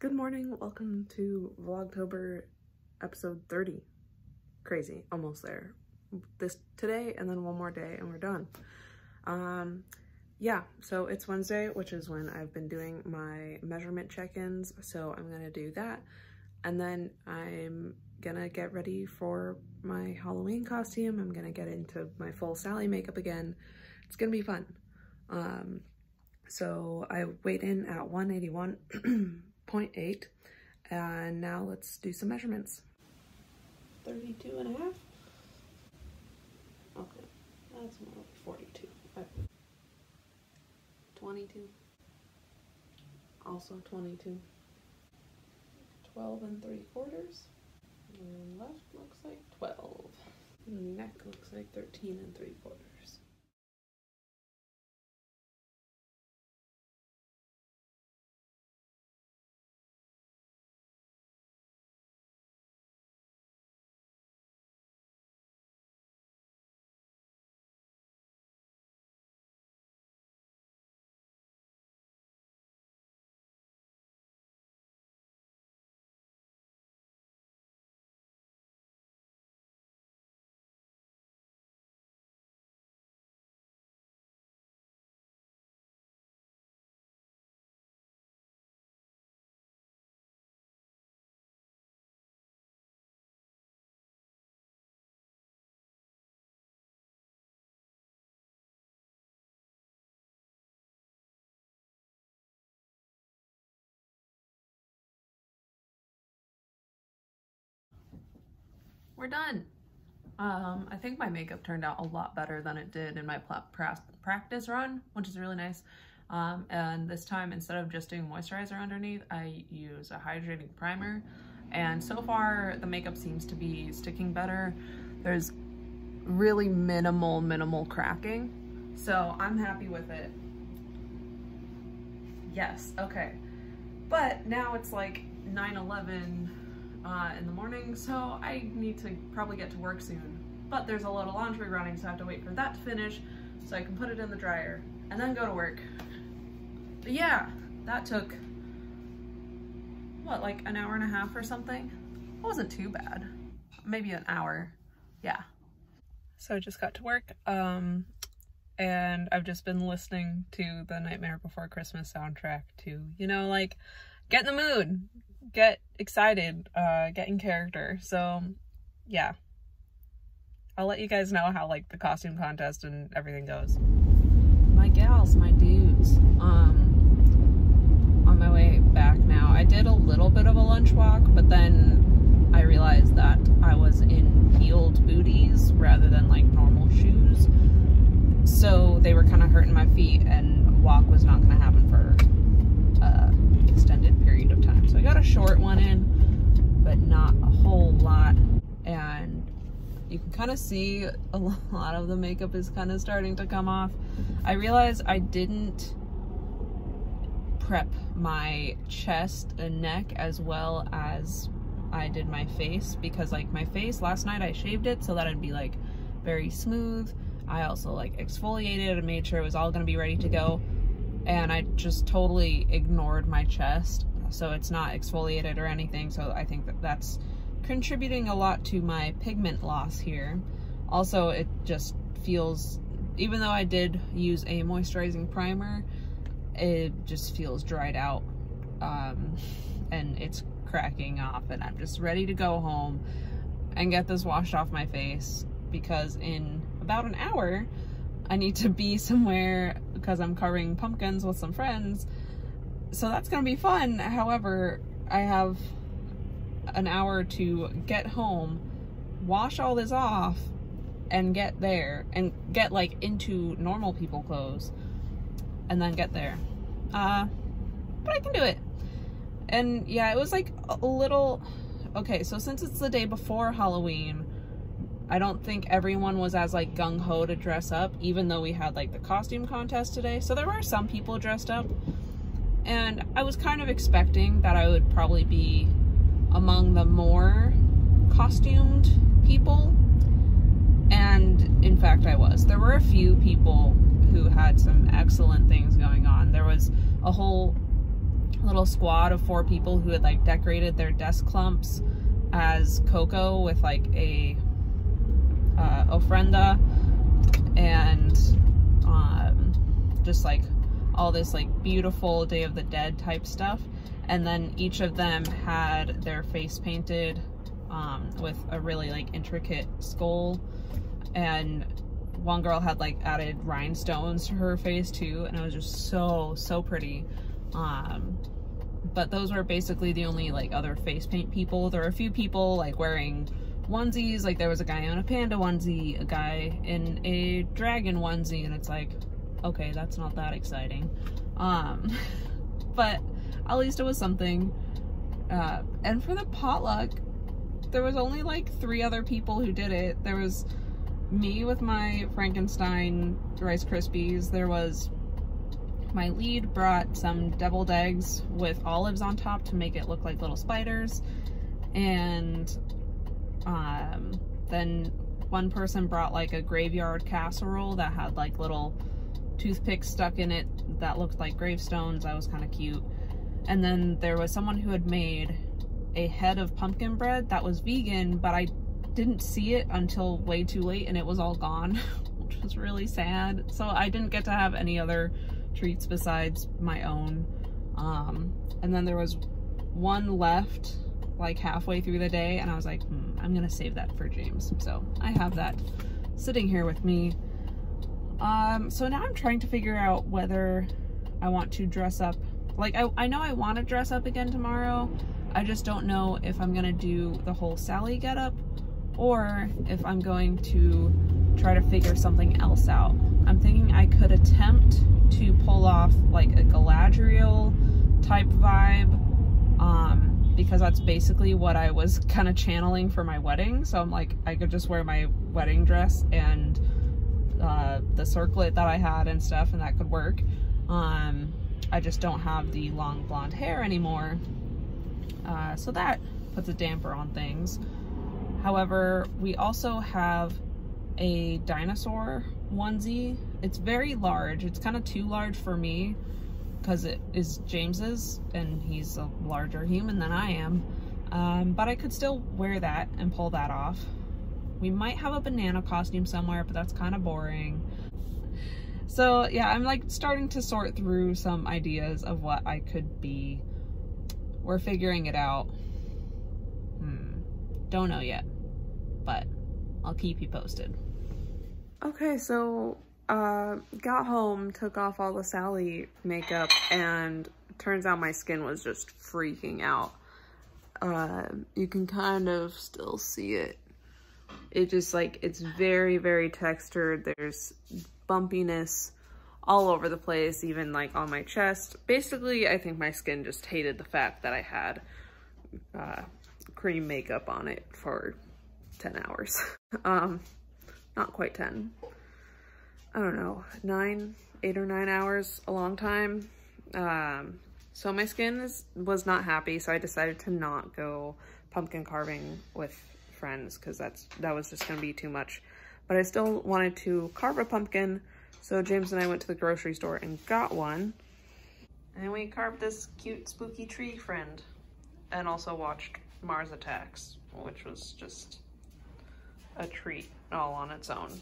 Good morning, welcome to vlogtober episode 30. Crazy, almost there. This today and then one more day and we're done. Yeah, so it's Wednesday, which is when I've been doing my measurement check-ins, so I'm gonna do that. And then I'm gonna get ready for my Halloween costume. I'm gonna get into my full Sally makeup again. It's gonna be fun. So I weighed in at 181.8 and now let's do some measurements. 32 and a half? Okay, that's more like 42. 22. Also 22. 12 3/4. And left looks like 12. And neck looks like 13 3/4. We're done. I think my makeup turned out a lot better than it did in my practice run, which is really nice. And this time, instead of just doing moisturizer underneath, I use a hydrating primer. And so far, the makeup seems to be sticking better. There's really minimal cracking. So I'm happy with it. Yes, okay. But now it's like 9:11 in the morning, so I need to probably get to work soon. But there's a lot of laundry running, so I have to wait for that to finish so I can put it in the dryer and then go to work. But yeah, that took, what, like an hour and a half or something? It wasn't too bad. Maybe an hour, yeah. So I just got to work, and I've just been listening to the Nightmare Before Christmas soundtrack to, you know, like, get in the mood, get excited, get in character. So yeah, I'll let you guys know how like the costume contest and everything goes. My gals, my dudes, on my way back now. I did a little bit of a lunch walk, but then I realized that I was in heeled booties rather than like normal shoes, so they were kind of hurting my feet and walk was not going to happen for extended period of time. So I got a short one in, but not a whole lot, and you can kind of see a lot of the makeup is kind of starting to come off. I realized I didn't prep my chest and neck as well as I did my face, because like my face last night I shaved it so that it'd be like very smooth. I also like exfoliated and made sure it was all gonna be ready to go, and I just totally ignored my chest, so it's not exfoliated or anything. So I think that that's contributing a lot to my pigment loss here. Also, it just feels, even though I did use a moisturizing primer, it just feels dried out, and it's cracking off, and I'm just ready to go home and get this washed off my face, because in about an hour I need to be somewhere because I'm carving pumpkins with some friends, so that's gonna be fun. However, I have an hour to get home, wash all this off, and get there, and get like into normal people clothes, and then get there. But I can do it. And yeah, it was like a little, okay, so since it's the day before Halloween, I don't think everyone was as like gung-ho to dress up, even though we had like the costume contest today. So there were some people dressed up, and I was kind of expecting that I would probably be among the more costumed people, and in fact I was. There were a few people who had some excellent things going on. There was a whole little squad of 4 people who had like decorated their desk clumps as Coco with like a ofrenda and just like all this like beautiful Day of the Dead type stuff. And then each of them had their face painted with a really like intricate skull, and one girl had like added rhinestones to her face too, and it was just so pretty. But those were basically the only like other face paint people. There were a few people like wearing onesies, like there was a guy in a panda onesie, a guy in a dragon onesie, and it's like, okay, that's not that exciting. But at least it was something. And for the potluck, there was only like 3 other people who did it. There was me with my Frankenstein Rice Krispies. There was my lead brought some deviled eggs with olives on top to make it look like little spiders. And then one person brought like a graveyard casserole that had like little toothpicks stuck in it that looked like gravestones. That was kind of cute. And then there was someone who had made a head of pumpkin bread that was vegan, but I didn't see it until way too late and it was all gone, which was really sad. So I didn't get to have any other treats besides my own. And then there was one left like halfway through the day, and I was like, I'm gonna save that for James. So I have that sitting here with me. So now I'm trying to figure out whether I want to dress up. Like, I know I want to dress up again tomorrow. I just don't know if I'm gonna do the whole Sally getup or if I'm going to try to figure something else out. I'm thinking I could attempt to pull off like a Galadriel type vibe, because that's basically what I was kind of channeling for my wedding. So I'm like, I could just wear my wedding dress and the circlet that I had and stuff, and that could work. I just don't have the long blonde hair anymore, so that puts a damper on things. However, we also have a dinosaur onesie. It's very large. It's kind of too large for me because it is James's and he's a larger human than I am. But I could still wear that and pull that off. We might have a banana costume somewhere, but that's kind of boring. So yeah, I'm like starting to sort through some ideas of what I could be. We're figuring it out. Don't know yet, but I'll keep you posted. Okay, so got home, took off all the Sally makeup, and turns out my skin was just freaking out. You can kind of still see it. It just like, it's very textured. There's bumpiness all over the place, even like on my chest. Basically, I think my skin just hated the fact that I had cream makeup on it for 10 hours. Not quite 10. I don't know, 8 or 9 hours, a long time. So my skin was not happy, so I decided to not go pumpkin carving with friends because that was just gonna be too much. But I still wanted to carve a pumpkin, so James and I went to the grocery store and got one. And we carved this cute spooky tree friend, and also watched Mars Attacks, which was just a treat all on its own.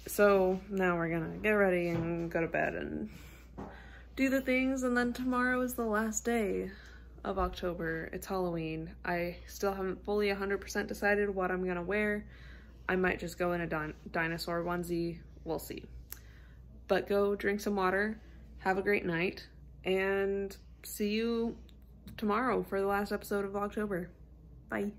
So now we're gonna get ready and go to bed and do the things, and then tomorrow is the last day of October. It's Halloween. I still haven't fully 100% decided what I'm gonna wear. I might just go in a dinosaur onesie. We'll see. But go drink some water, have a great night, and see you tomorrow for the last episode of Vlogtober. Bye.